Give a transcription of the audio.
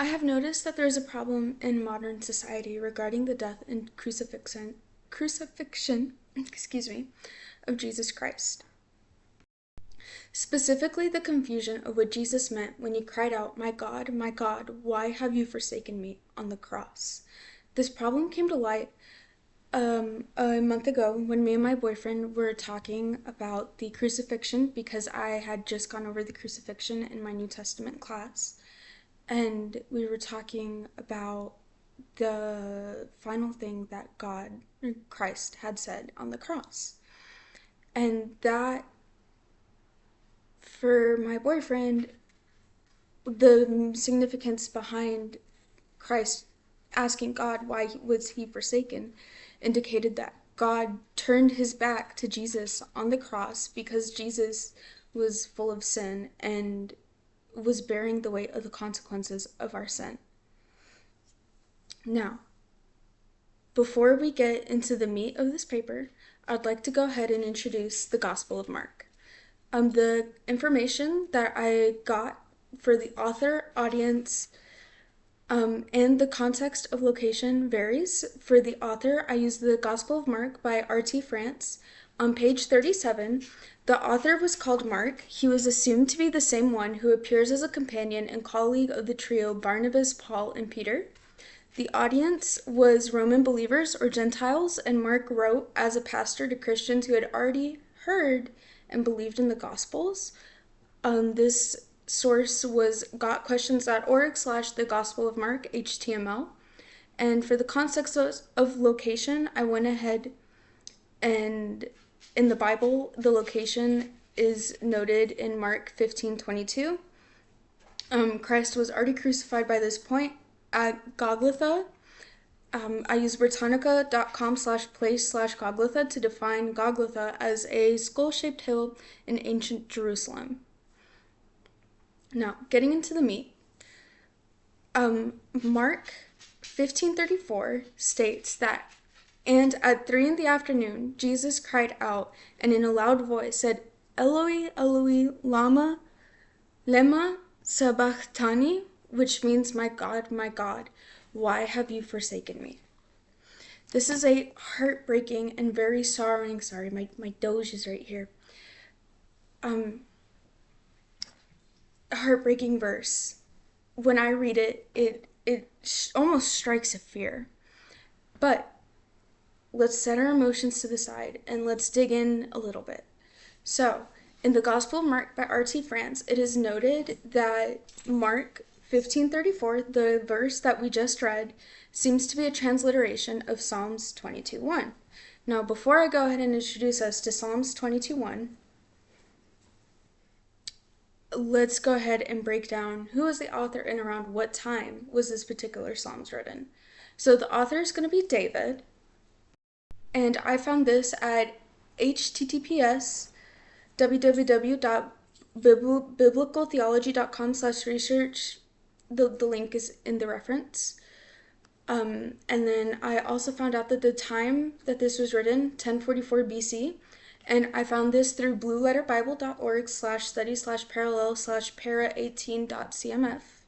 I have noticed that there is a problem in modern society regarding the death and crucifixion, of Jesus Christ. Specifically, the confusion of what Jesus meant when he cried out, my God, why have you forsaken me?" on the cross. This problem came to light a month ago when me and my boyfriend were talking about the crucifixion because I had just gone over the crucifixion in my New Testament class. And we were talking about the final thing that Christ had said on the cross. And that, for my boyfriend, the significance behind Christ asking God why was he forsaken indicated that God turned his back to Jesus on the cross because Jesus was full of sin and was bearing the weight of the consequences of our sin. Now, before we get into the meat of this paper, I'd like to go ahead and introduce the Gospel of Mark. The information that I got for the author, audience, and the context of location varies. For the author, I used the Gospel of Mark by R.T. France. On page 37, the author was called Mark. He was assumed to be the same one who appears as a companion and colleague of the trio Barnabas, Paul, and Peter. The audience was Roman believers or Gentiles, and Mark wrote as a pastor to Christians who had already heard and believed in the Gospels. This source was gotquestions.org/the Gospel of Mark HTML. And for the context of location, I went ahead and in the Bible, the location is noted in Mark 15:22. Christ was already crucified by this point at Golgotha. I use Britannica.com/place/Golgotha to define Golgotha as a skull-shaped hill in ancient Jerusalem. Now, getting into the meat, Mark 15:34 states that, "And at 3 p.m, Jesus cried out and in a loud voice said, Eloi, Eloi, lema sabachthani," which means, my God, why have you forsaken me?" This is a heartbreaking and very sorrowing, my doge is right here, heartbreaking verse. When I read it, it almost strikes a fear. But let's set our emotions to the side and let's dig in a little bit. So, in the Gospel of Mark by R.T. France, it is noted that Mark 15:34, the verse that we just read, seems to be a transliteration of Psalms 22:1. Now, before I go ahead and introduce us to Psalms 22:1, let's go ahead and break down who is the author and around what time was this particular Psalms written. So the author is going to be David, and I found this at https://biblicaltheology.com/research. The link is in the reference. And then I also found out that the time that this was written, 1044 BC, and I found this through blueletterbible.org/study/parallel/para18.cmf.